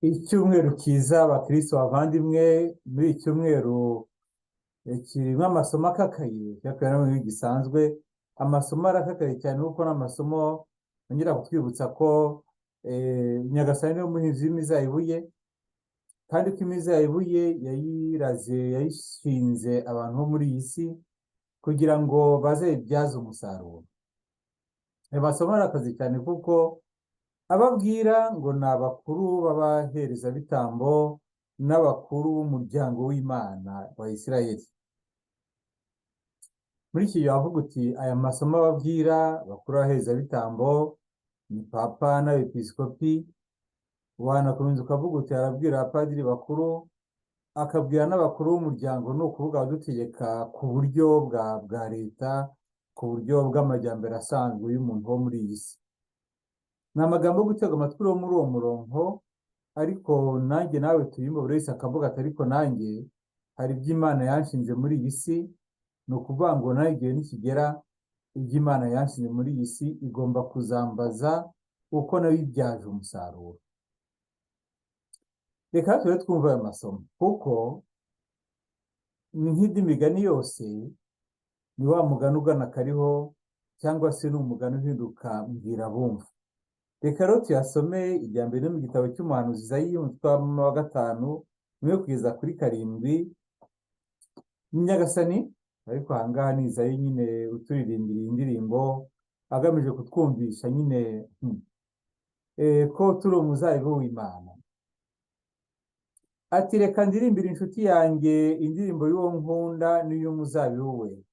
Icyumweru cyiza abakristo bavandimwe, muri iki cyumweru kirimo amasomo akakaye cyakora mu gihe gisanzwe amasomo arakakaye cyane kuko n'amasomo yongera kutwibutsa ko Nyagasani niwe muhinzi w'imizabibu ye, kandi ko imizabibu ye yayiraze yayishinze abantu bo muri iyi si kugira ngo bazayibyaze umusaruro. Ayo masomo arakaze cyane kuko ababwira ngo ni abakuru b'abaherezabitambo n'abakuru b'umuryango w'Imana wa Isirayeli. Muri iki gihe wavuga uti aya masomo ababwira abakuru b'abaherezabitambo ni papa n'abepiskopi, wanakomeza ukavuga uti arabwira abapadiri bakuru, akabwira n'abakuru b'umuryango, ni ukuvuga abadutegeka ku buryo bwa leta, ku buryo bw'amajyambere asanzwe y'umuntu wo muri iyi si. Ni amagambo yo gutega amatwi yo muri uwo murongo, ariko nanjye nawe tuyimba buri wese akavuga ati ariko nanjye hari ibyo Imana yanshinze muri iyi si. Ni ukuvuga ngo nawe igihe nikigera ibyo Imana yanshinze muri iyi si igomba kuzambaza uko nabibyaje umusaruro. Reka tube twumva ayo masomo kuko ni nk'indi migani yose, ni wa mugani ugana kariho cyangwa se ni umugani uhinduka mbwira bumva. Reka rero tuyasome irya mbere mu gitabo cy'umuhanuzi Izayi umutwe wa 5 umwe kugeza kuri 7. Nyagasani ariko ahangaha ni Izayi nyine uturirimbira indirimbo agamije kutwumvisha nyine ko turi umuzabibu w'Imana. Ati reka ndirimbire inshuti yanjye indirimbo y'uwo nkunda n'iy'umuzabibu we.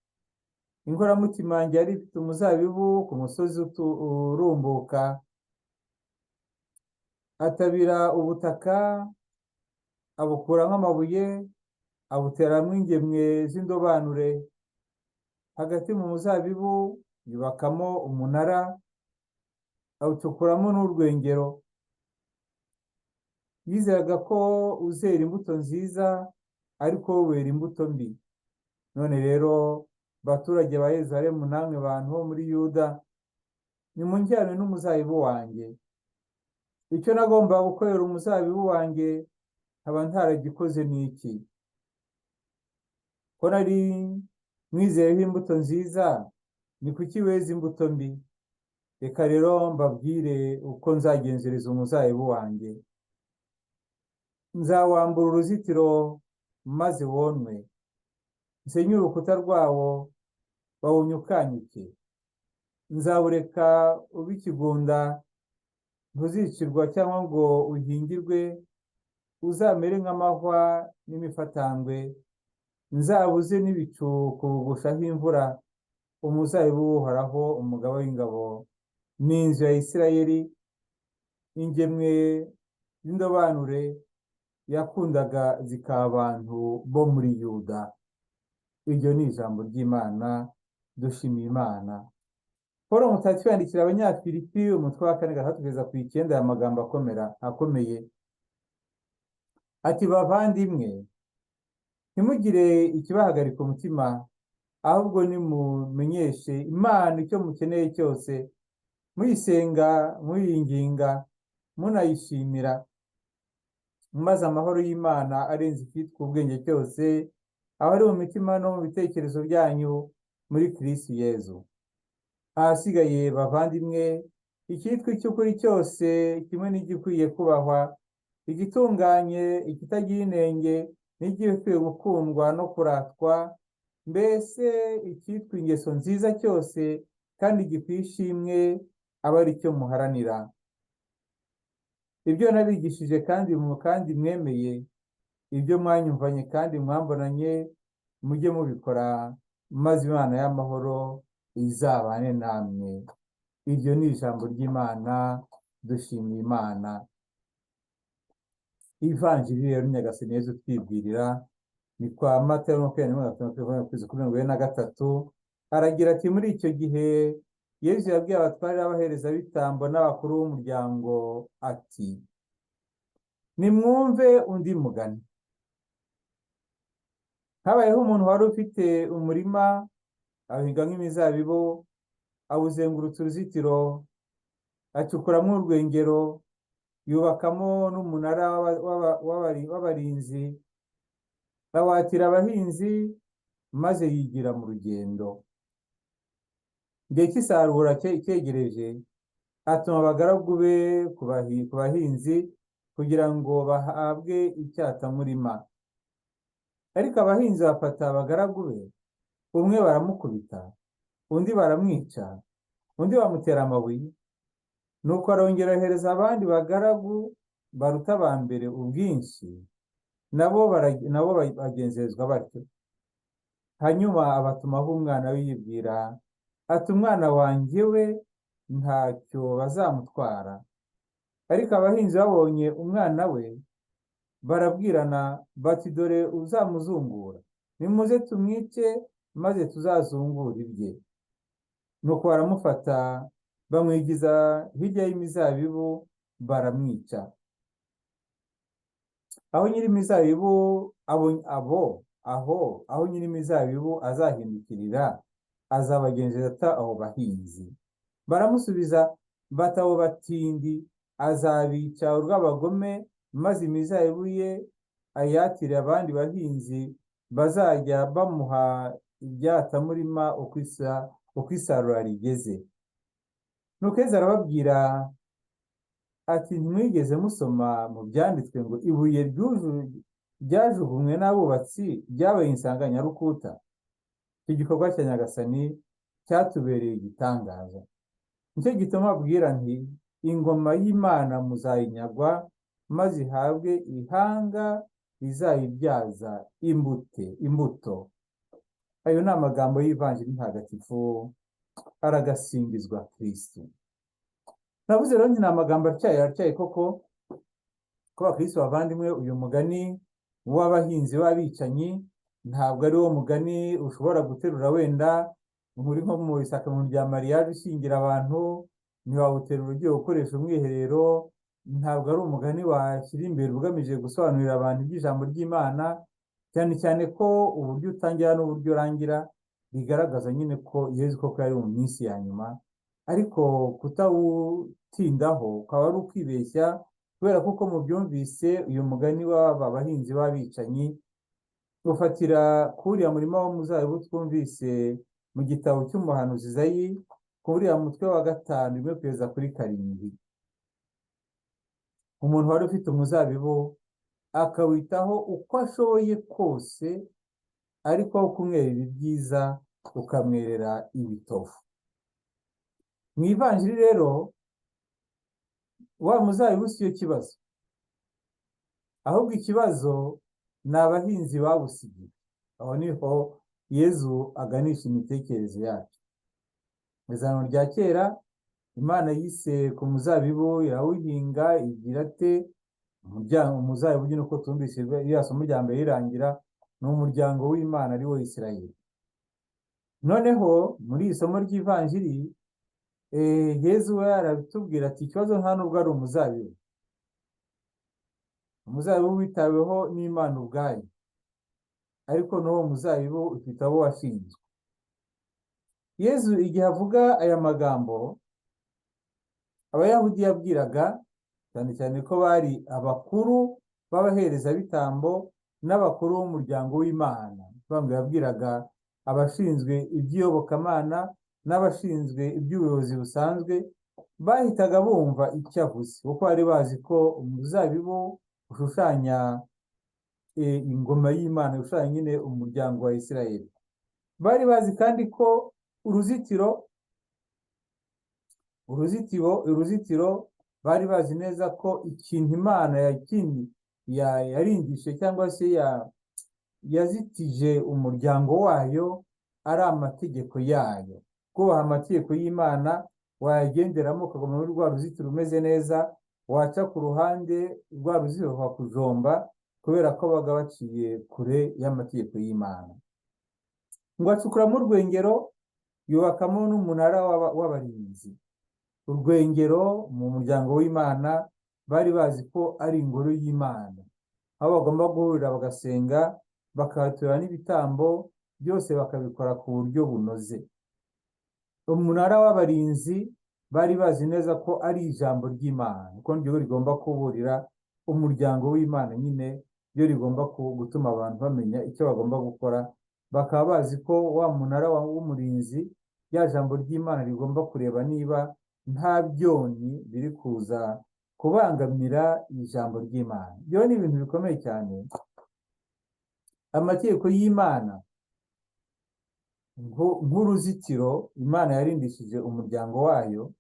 Inkoramutima yanjye yari ifite umuzabibu ku musozi urumbuka, atabira ubutaka abukuramo amabuye, abuteramo ingemwe z'indobanure. Hagati mu muzabibu yubakamo umunara, awucukuramo n'urwengero. Yizeraga ko uzera imbuto nziza, ariko wera imbuto mbi. None rero baturage ba Yerusalemu, namwe bantu bo muri Yuda, nimunjyane n'umuzabibu wanjye. Icyo nagomba gukorera umuzabibu wanjye nkaba ntaragikoze n'iki? Ko nari mwizeyeho imbuto nziza, ni kuki weza imbuto mbi? Reka rero mbabwire uko nzagenzereza umuzabibu wanjye. Nzawambura uruzitiro maze wonwe, nsenye urukuta rwawo bawunyukanyuke. Nzawureka ube ikigunda, ntuzicirwa cyangwa ngo uhingirwe, uzamere nk'amahwa n'imifatangwe. Nzabuze n'ibicu kuwugushaho imvura, umuzabibu w'Uhoraho umugaba w'ingabo n'inzu ya Isirayeli, ingemwe z'indobanure yakundaga zikaba abantu bo muri Yuda. Iryo ni ijambo ry'Imana, dushimiye Imana. Paul Mutagatifu yandikira Abanyafilipi umutwe wa 4 kugeza ku 9 aya magambo akomeye. Ati bavandimwe, ntimugire ikibahagarika umutima, ahubwo nimumenyeshe Imana icyo mukeneye cyose, muyisenga muyinginga munayishimira, maze amahoro y'Imana arenze icyitwa ubwenge cyose aho ari mu mitima no mu bitekerezo byanyu muri Kristo Yezu. Ahasigaye bavandimwe, icyitwa icy'ukuri cyose, kimwe n'igikwiye kubahwa, igitunganye, ikitagira inenge, n'igikwiye gukundwa no kuratwa, mbese icyitwa ingeso nziza cyose kandi gikwiye ishimwe, aba ari cyo muharanira. Ibyo nabigishije kandi mwemeye, ibyo mwanyumvanye kandi mwambonanye, mujye mubikora, maze Imana y'amahoro izabane namwe. Iryo ni ijambo ry'Imana, dushimiye Imana. Ivanjiri rero Nyagasani Yezu twibwirira ni kwa Matayo 23:23. Aragira ati muri icyo gihe Yezu yabwiye abatware b'abaherezabitambo n'abakuru b'umuryango ati nimwumve undi mugani. Habayeho umuntu wari ufite umurima, ahinga nk'imizabibu, awuzengurutsa uruzitiro, acukuramo urwengero, yubakamo n'umunara w'abarinzi, awatira abahinzi, maze yigira mu rugendo. Igihe cy'isarura cyegereje, atuma abagaragu be ku bahinzi kugira ngo bahabwe icyatamurima. Ariko abahinzi bafata abagaragu be, umwe baramukubita, undi baramwica, undi bamutera amabuye. Nuko arongera yohereza abandi bagaragu baruta aba mbere ubwinshi, nabo bagenzerezwa batyo. Hanyuma abatumaho umwana we yibwira ati, umwana wanjye we ntacyo bazamutwara. Ariko abahinzi babonye umwana we, barabwirana bati, dore uzamuzungura, nimuze tumwice, maze tuzazungure ibye. Nuko baramufata, bamwigiza hirya y'imizabibu, baramwica. Aho nyir'imizabibu azahindukirira, azabagenzera ata abo bahinzi. Baramusubiza bati, abo batindi azabica urw'abagome, maze imizabibu ye ayatire abandi bahinzi bazajya bamuha ibyatamurima uko isarura rigeze. Nuko Yesu arababwira ati, ntimwigeze musoma mu byanditswe ngo ibuye ryajugunywe n'abubatsi ryabaye insanganyarukuta? Icyo gikorwa cya Nyagasani cyatubereye igitangaza. Nicyo gituma abwira nti, ingoma y'Imana muzayinyagwa, maze ihabwe ihanga rizayibyaza imbuto. Ayo ni amagambo y'Ivanjili ntagatifu, aragasingizwa Kristo. Navuze rero ni amagambo atyaye koko, ko bakristo bavandimwe, uyu mugani w'abahinzi b'abicanyi ntabwo ari wo mugani ushobora guterura wenda muri nko mu isakamento rya mariage ushingira abantu, ntiwawuterura ugiye gukoresha umwiherero. Ntabwo ari umugani washyira imbere ugamije gusobanurira abantu iby'ijambo ry'Imana, cyane cyane ko uburyo utangira n'uburyo urangira bigaragaza nyine ko Yezu koko yari mu minsi ya nyuma. Ariko kutawutindaho ukaba ari ukwibeshya, kubera kuko mu byumvise uyu mugani w'aba bahinzi b'abicanyi ufatira kuriya murima w'umuzabibu twumvise mu gitabo cy'umuhanuzi Izayi, kuriya mutwe wa 5 rimwe kugeza kuri 7. Umuntu wari ufite umuzabibu akawitaho uko ashoboye kose, ariko aho kumwerera ibyiza ukamwerera ibitovu. Mu Ivanjili rero wa muzabibu si yo kibazo, ahubwo ikibazo ni abahinzi bawusigiye. Aho niho Yezu aganisha imitekerereze yacu. Mu Isezerano rya kera, Imana yise ku muzabibu irawuhinga, igira ate umuzabibu nyine uko tumvise iriya somo rya mbere rirangira, ni umuryango w'Imana ari wo Isirayeli. Noneho muri iri somo ry'Ivanjili, Yezu we arabitubwira ati, ikibazo nta nubwo ari umuzabibu. Umuzabibu witaweho n'Imana ubwayo, ariko n'uwo muzabibu ufite abo washinzwe. Yezu igihe avuga aya magambo, Abayahudi yabwiraga cyane cyane ko bari abakuru b'abaherezabitambo n'abakuru b'umuryango w'Imana. Bamwe yabwiraga abashinzwe iby'iyobokamana n'abashinzwe iby'ubuyobozi busanzwe, bahitaga bumva icyo avuze, kuko bari bazi ko umuzabibu ushushanya ingoma y'Imana, ushushanya nyine umuryango wa Isirayeli. Bari bazi kandi ko uruzitiro bari bazi neza ko ikintu Imana yarindishe cyangwa se yazitije umuryango wayo ari amategeko yayo. Kubaha amategeko y'Imana, wayagenderamo ukaguma muri rwa ruzitiro umeze neza, waca ku ruhande rwa ruzitiro bakujomba, kubera ko baga baciye kure y'amategeko y'Imana. Ngo acukuramo urwengero, yubakamo n'umunara w'abarinzi. Urwengero mu muryango w'Imana bari bazi ko ari ingoro y'Imana, aho bagomba guhurira bagasenga, bakahatura n'ibitambo, byose bakabikora ku buryo bunoze. Umunara w'abarinzi bari bazi neza ko ari ijambo ry'Imana, ko ryo rigomba kuburira umuryango w'Imana nyine, ryo rigomba gutuma abantu bamenya icyo bagomba gukora. Bakaba bazi ko wa munara w'umurinzi, rya jambo ry'Imana rigomba kureba niba nta byonnyi biri kuza kubangamira ijambo ry'Imana. Byo ni ibintu bikomeye cyane. Amategeko y'Imana nk'uruzitiro Imana yarindishije umuryango wayo.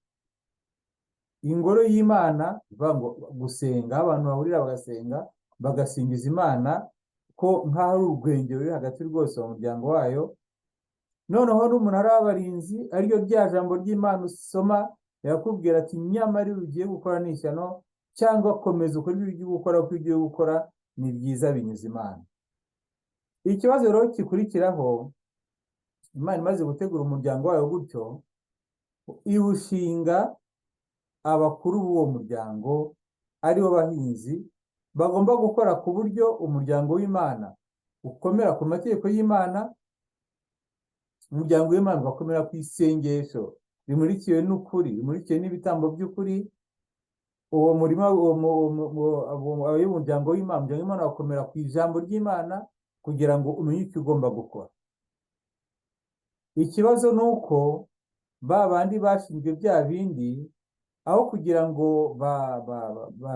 Ingoro y'Imana ivuga ngo gusenga, abantu bahurira bagasenga, bagasingiza Imana ko nk'aho ari urwengero ruri hagati rwose mu muryango wayo. Noneho n'umunara w'abarinzi, ariryo rya jambo ry'Imana usoma, yakubwira ati nyamara ugiye gukora n'ishyano, cyangwa komeza ukora ibyo ugiye gukora, kuko ibyo ugiye gukora ni byiza binyuze Imana. Ikibazo rero gikurikiraho, Imana imaze gutegura umuryango wayo gutyo, iwushinga abakuru b'uwo muryango, aribo bahinzi, bagomba gukora ku buryo umuryango w'Imana ukomera ku mategeko y'Imana, umuryango w'Imana ugakomera ku isengesho rimurikiwe n'ukuri, rimurikiwe n'ibitambo by'ukuri. Uwo murima y'umuryango w'Imana ugakomera ku ijambo ry'Imana, kugira ngo umenye icyo ugomba gukora. Ikibazo ni uko ba bandi bashinzwe bya bindi, aho kugira ngo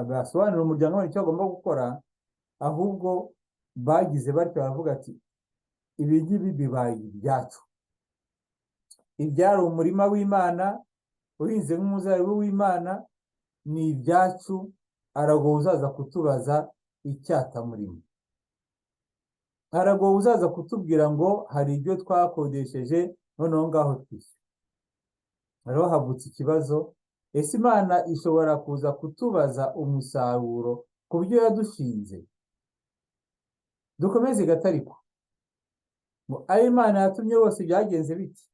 basobanurire umuryango wabo icyo bagomba gukora, ahubwo bagize batyo baravuga ati ibi ngibi bibaye ibyacu. Ibyari umurima w'Imana uhinze nk'umuzabibu w'Imana ni ibyacu, arago uzaza kutubaza icyatamurimo, arago uzaza kutubwira ngo hari ibyo twakodesheje, noneho ngaho twishyura. Rero havutse ikibazo, ese Imana ishobora kuza kutubaza umusaruro ku byo yadushinze? Dukomeze gatariko, ayo Imana yatumye bose byagenze biti?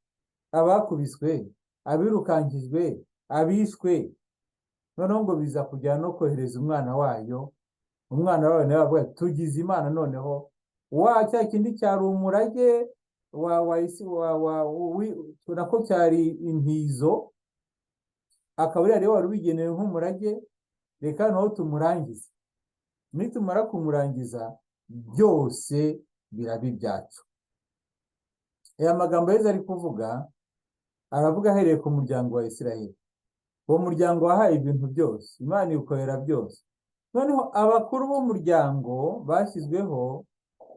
Abakubiswe, abirukankijwe, abishwe, noneho ngo biza kujyana no kohereza umwana wayo. Umwana wayo nawe avuga tugize Imana, noneho cya kindi cyari umurage nako cyari intizo, akaba rero wari ubigenewe nk'umurage, reka naho tumurangize. Nitumara kumurangiza byose biraba ibyacu. Aya magambo yeza ari kuvuga, aravuga ahereye ku muryango wa Isiraheli. Uwo muryango wahaye ibintu byose, Imana iwukorera byose. Noneho abakuru b'umuryango bashyizweho,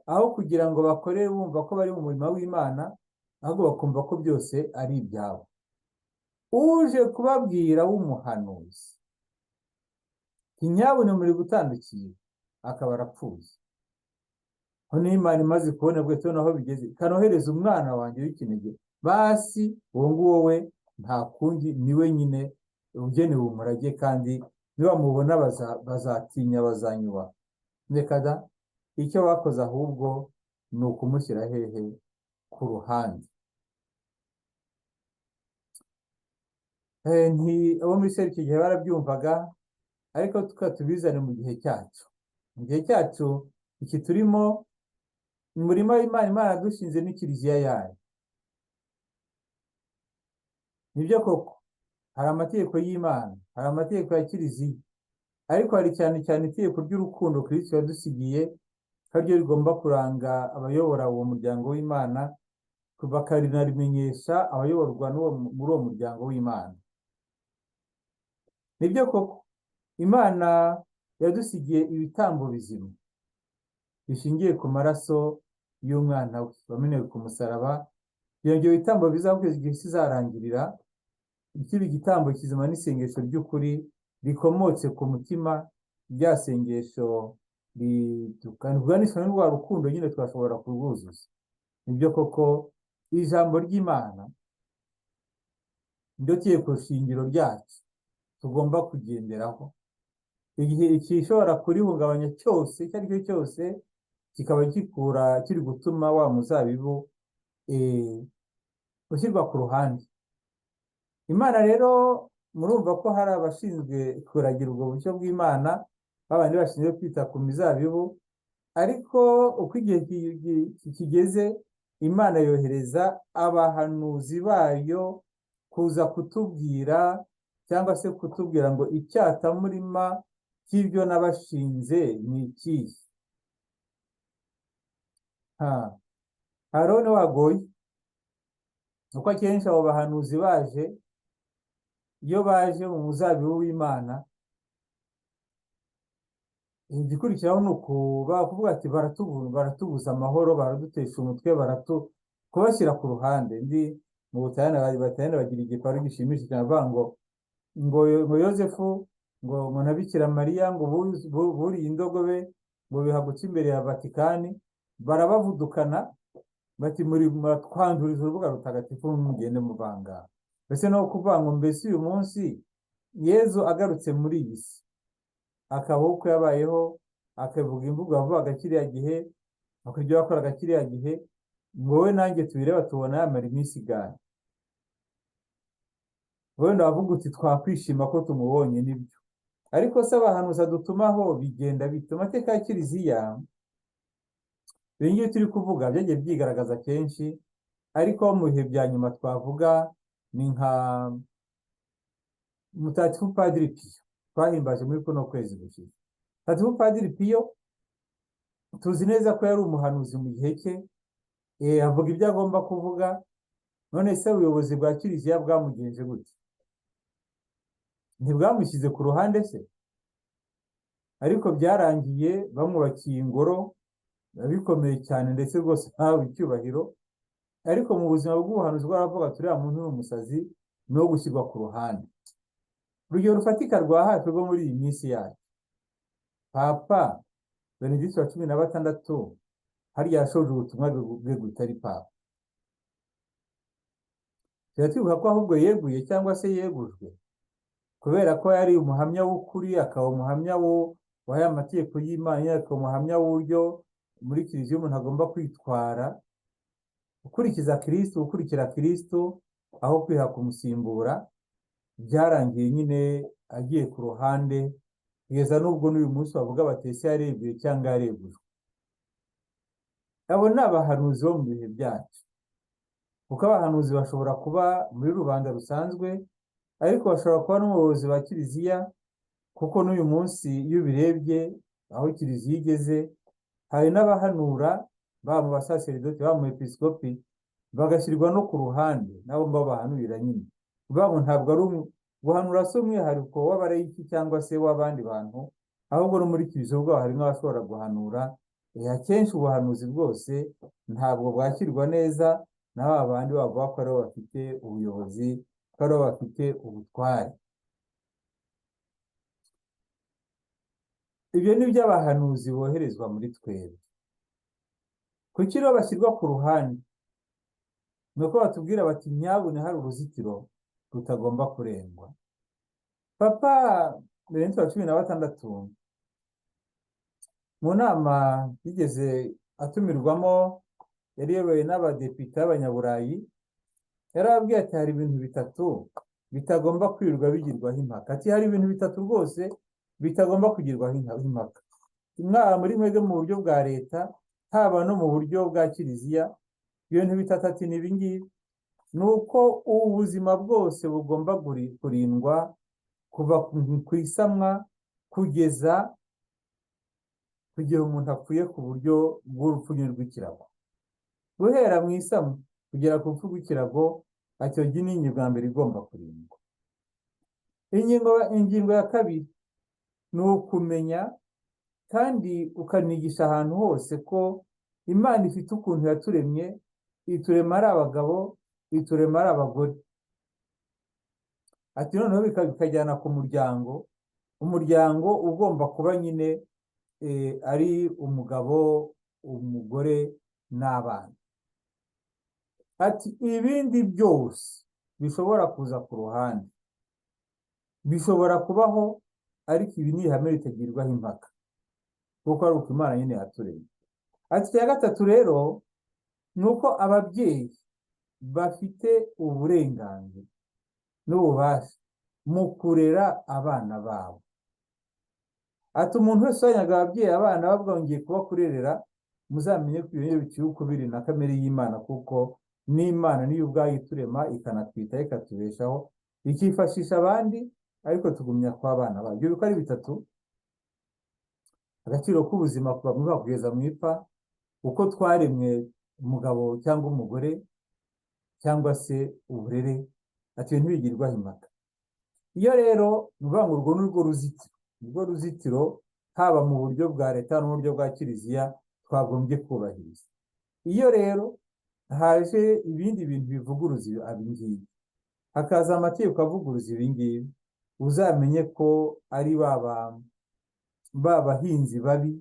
aho kugira ngo bakore bumva ko bari mu murimo w'Imana, ahubwo bakumva ko byose ari ibyabo. Uje kubabwira w'umuhanuzi nyabune muri gutandukira, akaba arapfuye. Noneho Imana imaze kubona bwese aho bigeze, kanohereza umwana wanjye w'ikinege, basi uwo nguwo we nta kundi niwe nyine ugenewe umurage, kandi nibamubona bazatinya, bazanyubaha. Reka da, icyo bakoze ahubwo ni ukumushyira hehe? Ku ruhande. Abo muri Isiraheli icyo gihe barabyumvaga, ariko tubizane mu gihe cyacu. Mu gihe cyacu iki turimo, umurima w'Imana, Imana yadushinze ni kiliziya yayo. Nibyo koko, hari amategeko y'Imana, hari amategeko ya kiliziya, ariko hari cyane cyane itegeko ry'urukundo Kristo yadusigiye, karyo rigomba kuranga abayobora uwo muryango w'Imana, bakarinarimenyesha abayoborwa muri uwo muryango w'Imana. Nibyo koko, Imana yadusigiye ibitambo bizima bishingiye ku maraso y'umwana we wamenewe ku musaraba. Ibyo bitambo bizakugeza igihe kizarangirira, kiba igitambo kizima n'isengesho ry'ukuri rikomotse ku mutima, rya sengesho riganisha n'urwa rukundo nyine twashobora kurwuzuza. Nibyo koko, ijambo ry'Imana niryo tegeko shingiro ryacu tugomba kugenderaho. Igihe ikishobora kurihungabanya cyose, icyo ari cyo cyose, kikaba kiri gutuma wa muzabibu ushyirwa ku ruhande. Imana rero murumva ko hari abashinzwe kuragira ubwo buryo bw'Imana, babandi bashinzwe kwita ku mizabibu, ariko uko igihe kigeze, Imana yohereza abahanuzi bayo kuza kutubwira cyangwa se kutubwira ngo icyatamurima cy'ibyo nabashinze ni ikihe? Aroni wagoye, uko akenshi abo bahanuzi baje, iyo baje mu muzabibu w'Imana, igikurikiraho ni kuvuga ati baratubuza amahoro, baradutesha umutwe, kubashyira ku ruhande. Ndi mu Butaliyani bagira igiparu gishimishije cyane bavuga ngo Yozefu ngo na Bikira Mariya ngo buriye indogobe ngo bihaguca imbere ya Vatikani, barabavudukana bati twanduriza urubuga rutagatifu mugende muvanga. Mbese no kuvuga ngo mbese uyu munsi Yezu agarutse muri iyi si, akaba uko yabayeho, akavuga imvugo yavugaga kiriya gihe, akibyo yakoraga kiriya gihe, ngo we nanjye tubireba tubona yamara iminsi igana. Wenda wavuga uti twakwishima ko tumubonye, nibyo, ariko se abahanuzi adutumaho bigenda bite? Amateka ya Kiliziya ibi ngibi turi kuvuga byagiye byigaragaza kenshi, ariko mu bihe bya nyuma twavuga ni nka Mutagatifu Padiri Piyo twahimbaje muri kuno kwezi gushize. Mutagatifu Padiri Piyo tuzi neza ko yari umuhanuzi mu gihe cye, avuga ibyo agomba kuvuga. None se ubuyobozi bwa Kiliziya bwamugenje gute? Ntibwamushyize ku ruhande se? Ariko byarangiye bamwubakiye ingoro bikomeye cyane, ndetse rwose ntawe icyubahiro. Ariko mu buzima bw'ubuhanuzi bw'abavuga turiya muntu ni umusazi, no gushyirwa ku ruhande. Urugero rufatika rwa hafi rwo muri iyi minsi yacu, Papa Benedikito wa 16 hariya yashoje ubutumwa bwe gutari papa. Twibuka ko ahubwo yeguye cyangwa se yegujwe kubera ko yari umuhamya w'ukuri, akaba umuhamya w'aya mategeko y'Imana, akaba umuhamya w'uburyo muri Kiliziya umuntu agomba kwitwara, ukurikiza Kristo, ukurikira Kristo aho kwiha kumusimbura. Byarangiye nyine agiye ku ruhande, kugeza n'ubwo n'uyu munsi bavuga batese yareguye cyangwa yaregujwe. Abo ni abahanuzi bo mu bihe byacu, kuko abahanuzi bashobora kuba muri rubanda rusanzwe, ariko bashobora kuba n'umuyobozi wa Kiliziya, kuko n'uyu munsi iyo ubirebye aho Kiliziya igeze, hari n'abahanura baba mu basaseridoti, baba mu episkopi, bagashyirwa no ku ruhande, nabo ngabo bahanurira nyine. Babo ntabwo ari guhanura se umwihariko w'abarayiki cyangwa se w'abandi bantu, ahubwo no muri Kiliziya ubwo hari n'abashobora guhanura. Akenshi ubuhanuzi bwose ntabwo bwakirwa neza na ba bandi bavuga ko aribo bafite ubuyobozi, ko aribo bafite ubutware. Ibyo ni byo abahanuzi boherezwa muri twebwe. Kuki rero bashyirwa ku ruhande? Nuko batubwira bati nyabune hari uruzitiro rutagomba kurengwa. Papa Benedikito wa 16 mu nama yigeze atumirwamo, yari yoboye n'abadepite b'Abanyaburayi, yarababwiye ati hari ibintu bitatu bitagomba kwirirwa bigirwaho impaka. Ati hari ibintu bitatu rwose bitagomba kugirwaho impaka, mwaba muri mwebwe mu buryo bwa leta, haba no mu buryo bwa Kiliziya. Ibintu bitatu ati ni ibi ngibi: ni uko ubuzima bwose bugomba kurindwa kuva ku isamwa kugeza kugira umuntu apfuye ku buryo bw'urupfu rw'ikirago. Guhera mu isamwa kugera ku rupfu rw'ikirago, icyo ni ingingo ya mbere igomba kurindwa. Ingingo ya kabiri ni ukumenya kandi ukanigisha ahantu hose ko Imana ifite ukuntu yaturemye, iturema ari abagabo, iturema ari abagore. Ati noneho bikajyana ku muryango, umuryango ugomba kuba nyine ari umugabo, umugore n'abana. Ati ibindi byose bishobora kuza ku ruhande, bishobora kubaho, ariko ibi ni ihame ritagirwaho impaka, kuko ari uko Imana nyine yaturemye. Ati icya gatatu rero ni uko ababyeyi bafite uburenganzira n'ububasha mu kurera abana babo. Ati umuntu wese wanyaga ababyeyi abana babwongeye kuba kurerera, muzamenye ko ibyo biciye ukubiri na kamere y'Imana, kuko n'Imana niyo ubwayo iturema, ikanatwita, ikatubeshaho, ikifashisha abandi ariko tugumya kw'abana bacu. Ibyo uko ari bitatu: agaciro k'ubuzima kuva mu ipfa kugeza mu ipfa, uko twaremwe umugabo cyangwa umugore, cyangwa se uburere, ati ibintu ntibigirwaho impaka. Iyo rero ni ukuvuga ngo urwo ni rwo ruzitiro, nirwo ruzitiro, haba mu buryo bwa leta no mu buryo bwa kiliziya twagombye kubahiriza. Iyo rero haje ibindi bintu bivuguruza ibingibi, hakaza amategeko avuguruza ibingibi, uzamenye ko ari ba bahinzi babi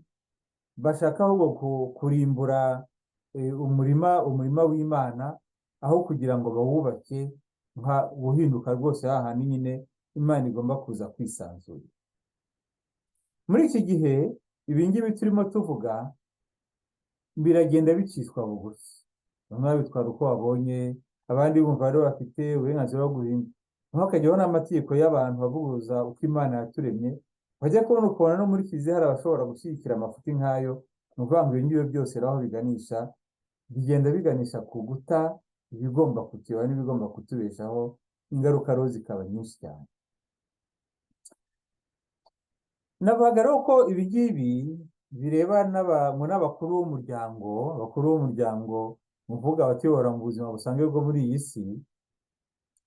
bashaka ahubwo kurimbura umurima w'Imana, aho kugira ngo bawubake nka guhinduka rwose hahandi nyine Imana igomba kuza kwisanzura. Muri iki gihe ibingibi turimo tuvuga biragenda bicishwa bugufi, bamwe babitwara uko babonye, abandi bumva rero bafite uburenganzira bwo guhinga, naho hakajyaho n'amategeko y'abantu bavuguruza uko Imana yaturemye. Bajya kubona ukabona no muri kiliziya hari abashobora gushyigikira amafuti nk'ayo. Ni ukuvuga ngo ibingibi byose rero aho biganisha, bigenda biganisha ku guta ibigomba kutuyobora n'ibigomba kutubeshaho, ingaruka rero zikaba nyinshi cyane. Navuga rero ko ibingibi bireba n'abakuru b'umuryango, muvuga abatuyobora mu buzima busanzwe bwo muri iyi si,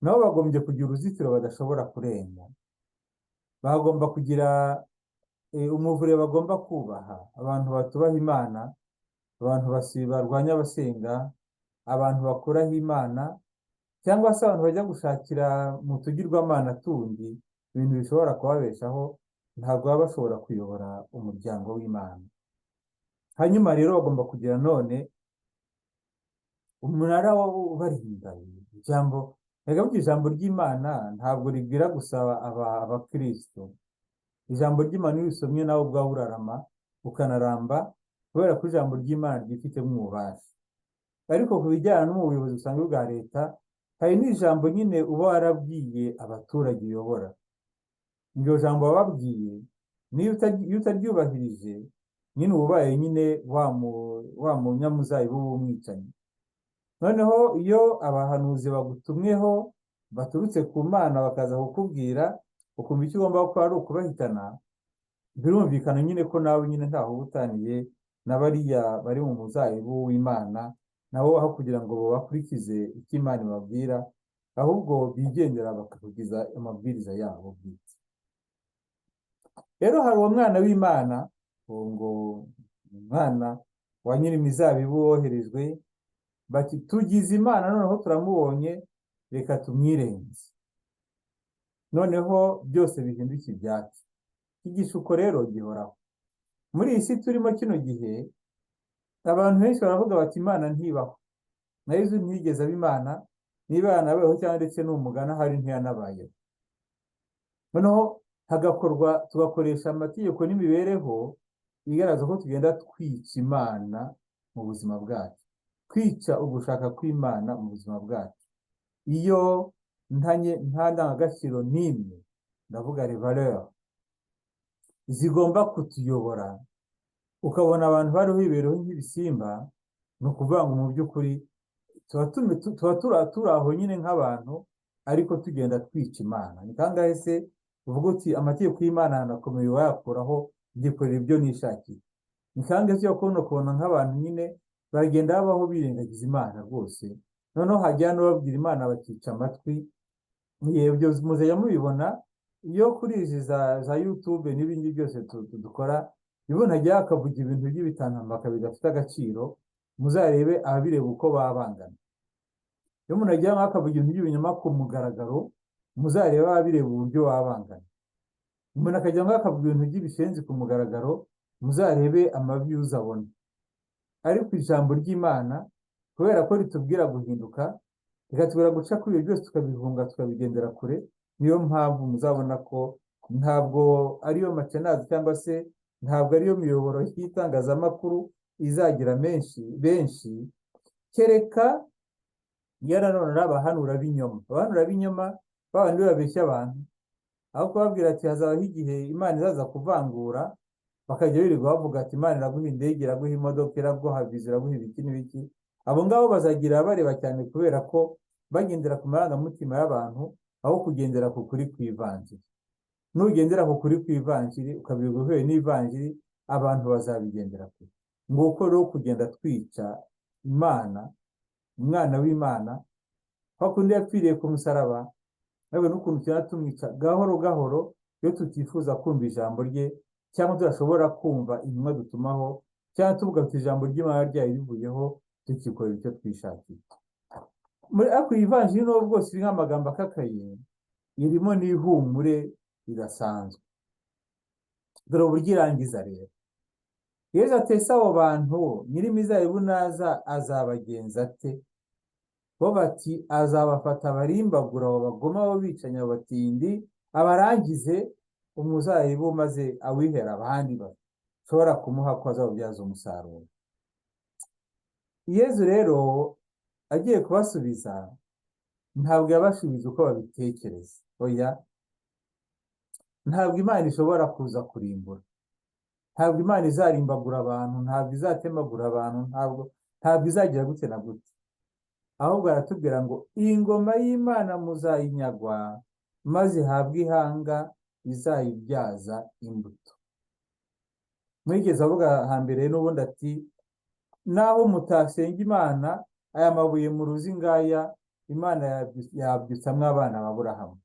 nabo bagombye kugira uruzitiro badashobora kurenga. Bagomba kugira umuvure bagomba kubaha, abantu batubaha Imana, abantu barwanya abasenga, abantu bakuraho Imana, cyangwa se abantu bajya gushakira mu tugirwamana tundi ibintu bishobora kubabeshaho, ntabwo baba bashobora kuyobora umuryango w'Imana. Hanyuma rero bagomba kugira none umunara ubarinda. Ijambo ry'Imana ntabwo ribwira gusa abakristo. Ijambo ry'Imana iyo usomye nawe ubwawe urarama ukanaramba, kubera ko ijambo ry'Imana ryifitemo ububasha. Ariko ku bijyana no mu buyobozi busanzwe bwa leta, hari n'ijambo nyine uba warabwiye abaturage uyobora. Iryo jambo wababwiye niyo utaryubahirije, nyine uba ubaye nyine wa munyamuzabibu w'umwicanyi. Noneho iyo abahanuzi bagutumweho baturutse ku Mana bakaza kukubwira, ukumva icyo ugomba gukora ari ukubahitana, birumvikana nyine ko nawe nyine ntaho ubutaniye na bariya bari mu muzabibu w'Imana, nabo aho kugira ngo bakurikize icyo Imana ibabwira, ahubwo bigendera bakakurikiza amabwiriza yabo bwite. Rero hari uwo mwana w'Imana, ngo umwana wa nyir'imizabibu woherejwe, bati tugize Imana noneho turamubonye, reka tumwirenze, noneho byose bihinduka ibyatsi. Igishuko rero gihoraho muri iyi si turimo kino gihe. Abantu benshi baravuga bati Imana ntibaho, na Yezu ntiyigeze aba Imana, niba yanabayeho cyangwa ndetse n'umugana hari ntiyanabayeho. Noneho tugakoresha amategeko n'imibereho igaragaza ko tugenda twica Imana mu buzima bwacu, kwica ugushaka kw'Imana mu buzima bwacu. Iyo nta ndangagaciro n'imwe, ndavuga valeur, zigomba kutuyobora, ukabona abantu bariho bibereho nk'ibisimba, ni ukuvuga ngo mu by'ukuri tuba turi aho nyine nk'abantu, ariko tugenda twica Imana. Ni kangahe se uvuga uti amategeko y'Imana anakomeye wayakuraho byikorera ibyo nishakiye? Ni kangahe se ukabona nk'abantu nyine bagenda babaho birengagiza Imana rwose, noneho hajya n'ababwira Imana bakica amatwi. Ibyo muzajya mubibona iyo kuri izi za YouTube n'ibindi byose dukora, ibona hajya hakavuga ibintu by'ibitantambaka bidafite agaciro, muzarebe ababireba uko baba bangana. Iyo umuntu agiye hakavuga ibintu by'ibinyoma ku mugaragaro, muzarebe ababireba uburyo baba bangana. Umuntu akajya hakavuga ibintu by'ibishenzi ku mugaragaro, muzarebe amaviews abona. Ariko ijambo ry'Imana kubera ko ritubwira guhinduka, rikatubwira guca kuri ibyo byose tukabihunga tukabigendera kure, niyo mpamvu muzabona ko ntabwo ariyo macenazi cyangwa se ntabwo ariyo miyoboro y'itangazamakuru izagira benshi, kereka yaranone abahanura b'inyoma babandi babeshya abantu, aho kubabwira ati hazabaho igihe Imana izaza kuvangura, bakajya birirwa bavuga ati Imana iraguha indege, iraguha imodoka, iraguha viza, iraguha ibiki n'ibiki. Abo ngabo bazagira bareba cyane, kubera ko bagendera ku marangamutima y'abantu aho kugendera ku kuri kw'ivanjiri. nugendera ku kuri kw'ivanjiri ukabwirwa uhuye n'ivanjiri abantu bazabigendera kure. Nguko rero kugenda twica Imana, umwana w'Imana, kwa kundi yapfiriye ku musaraba, nawe n'ukuntu tugenda tumwica gahoro gahoro iyo tutifuza kumva ijambo rye, cyangwa tudashobora kumva intumwa dutumaho, cyangwa tuvuga ati ijambo ry'Imana ryayo rivuyeho tukikorera icyo twishakiye. Ariko iyi vanjiri n'ubwo bwose iri nk'amagambo akakaye, irimo n'ihumure ridasanzwe. Dore uburyo irangiza rero. Yesu atese abo bantu nyir'imizabibu naza azabagenza ate? Bo bati azabafata abarimbagura, abo bagoma, abo bicanyi, abo batindi, abarangize umuzabibu maze awihera abandi bashobora kumuha ko azawubyaza umusaruro. Yesu rero agiye kubasubiza ntabwo yabasubiza uko babitekereza. Oya, ntabwo Imana ishobora kuza kurimbura, ntabwo Imana izarimbagura abantu, ntabwo izatemagura abantu, ntabwo izagira gute na gute. Ahubwo aratubwira ngo iyi ngoma y'Imana muzayinyagwa, maze ihabwe ihanga izayibyaza imbuto. Mwigeze avuga hambere n'ubundi ati naho mutasenga Imana, aya mabuye mu ruzi ngaya Imana yabyutsamwo abana ba Aburahamu.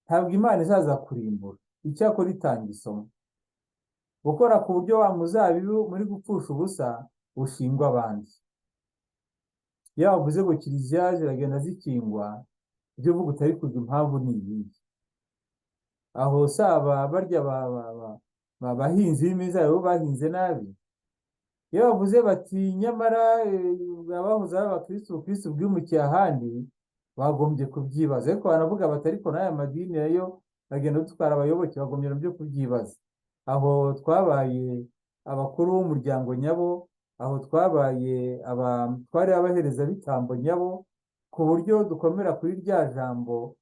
Ntabwo Imana izaza kurimbura, icyakora itanga isomo. Gukora ku buryo wa muzabibu muri gupfusha ubusa ushingwa abandi. Iyo bavuze ngo kiliziya ziragenda zikingwa, ibyo uvuga utari kugira impamvu ni ibihe. Aho saba barya abahinzi b'imizabibu bahinze nabi. Iyo bavuze bati nyamara abahoze ari abakristo bwimukiye ahandi, bagombye kubyibaza. Ariko banavuga bati ariko n'aya madini nayo agenda dutwara abayoboke, bagombye nabyo kubyibaza. Aho twabaye abakuru b'umuryango nyabo, aho twabaye twari abaherezabitambo nyabo, ku buryo dukomera kuri rya jambo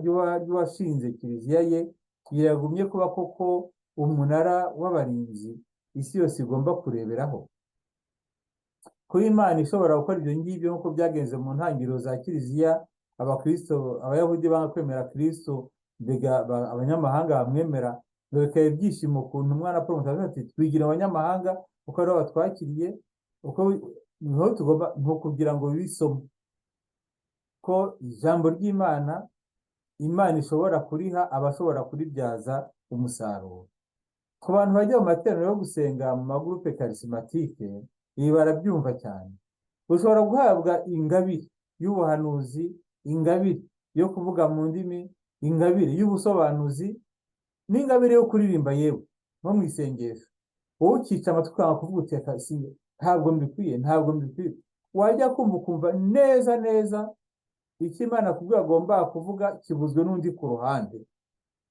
ry'uwashinze kiliziya ye, yagumye kuba koko umunara w'abarinzi isi yose igomba kureberaho. Kuba Imana ishobora gukora ibyo ngibyo nk'uko byagenze mu ntangiriro za kiliziya, abayahudi banga kwemera Kristo, mbega abanyamahanga bamwemera, bikaba ibyishimo ukuntu umwana Paul Mutagatifu ati twigira abanyamahanga kuko aribo batwakiriye, niho tugomba kugira ngo bisomo ko ijambo ry'Imana, Imana ishobora kuriha abashobora kuribyaza umusaruro. Ku bantu bajya mu materaniro yo gusenga mu magurupe karisimatike, ibi barabyumva cyane. Ushobora guhabwa ingabire y'ubuhanuzi, ingabire yo kuvuga mu ndimi, ingabire y'ubusobanuzi, n'ingabire yo kuririmba yewe nko mu isengesho. Wowe ukica amatwi ukanga kuvuga uti ntabwo mbikwiye. Wajya kumva ukumva neza neza icyo Imana kubwo agomba kuvuga kibuzwe n'undi ku ruhande.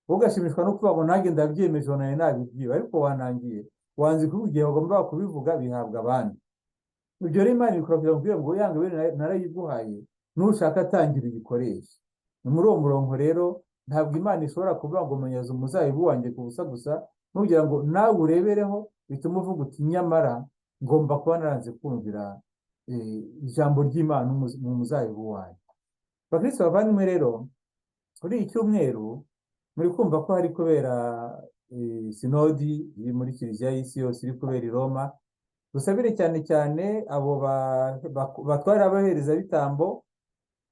Ugashimishwa no kuvuga ngo nanjye ndabyemeje nari nabibwiwe, ariko wanangiye wanze kuvuga igihe bagomba kubivuga bihabwa abandi. Ibyo rero Imana ikora kugira ngo ngo yange we narayiguhaye, nushaka atangira uyikoreshe. Ni muri uwo murongo rero ntabwo Imana ishobora kuvuga ngo menyaza umuzabibu wanjye ku busa gusa, nugira ngo nawe urebereho bituma uvuga uti nyamara ngomba kuba naranze kumvira ijambo ry'Imana mu muzabibu wanjye. Bakristo bavandimwe rero, kuri iki cyumweru muri kumva ko hari kubera sinodi iri muri kiliziya y'isi yose iri kubera i Roma. Dusabire cyane cyane abo batwara abaherezabitambo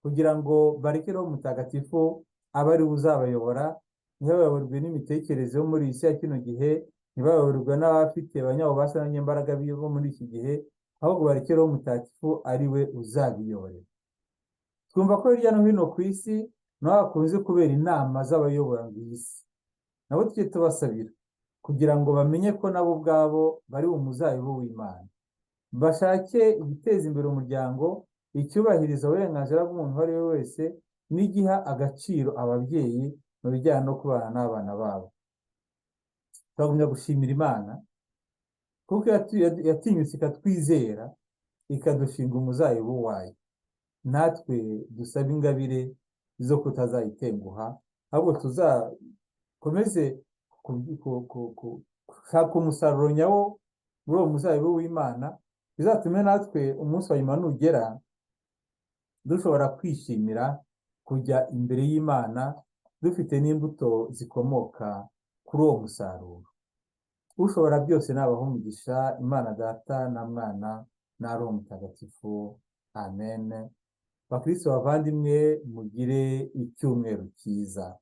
kugira ngo barekereho Mutagatifu abe ari uzabayobora, ntibayoborwe n'imitekerereze yo muri isi ya kino gihe, ntibayoborwe n'abafite abanyabubasha n'abanyembaraga bo muri iki gihe, ahubwo barekereho Mutagatifu ari we uzabiyoborera. Twumva ko hirya no hino ku isi naho hakunze kubera inama z'abayobora isi. Nabo tujye tubasabira kugira ngo bamenye ko nabo ubwabo bari umuzabibu w'Imana, bashake igiteza imbere umuryango, icyubahiriza uburenganzira bw'umuntu uwo ari we wese, n'igiha agaciro ababyeyi mu bijyanye no kubana n'abana babo. Twagumya gushimira Imana kuko yatinyutse ikatwizera, ikadushinga umuzabibu wayo. Natwe dusaba ingabire zo kutazayitenguha, ahubwo tuzakomeze gushaka umusaruro nyawo muri uwo muzabibu w'Imana, bizatume natwe umunsi wa nyuma nugera dushobora kwishimira kujya imbere y'Imana dufite n'imbuto zikomoka kuri uwo musaruro. Ushobora byose nabaha umugisha, Imana Data na Mwana na Roho Mutagatifu. Amen. Bakristo bavandimwe, mugire icyumweru cyiza.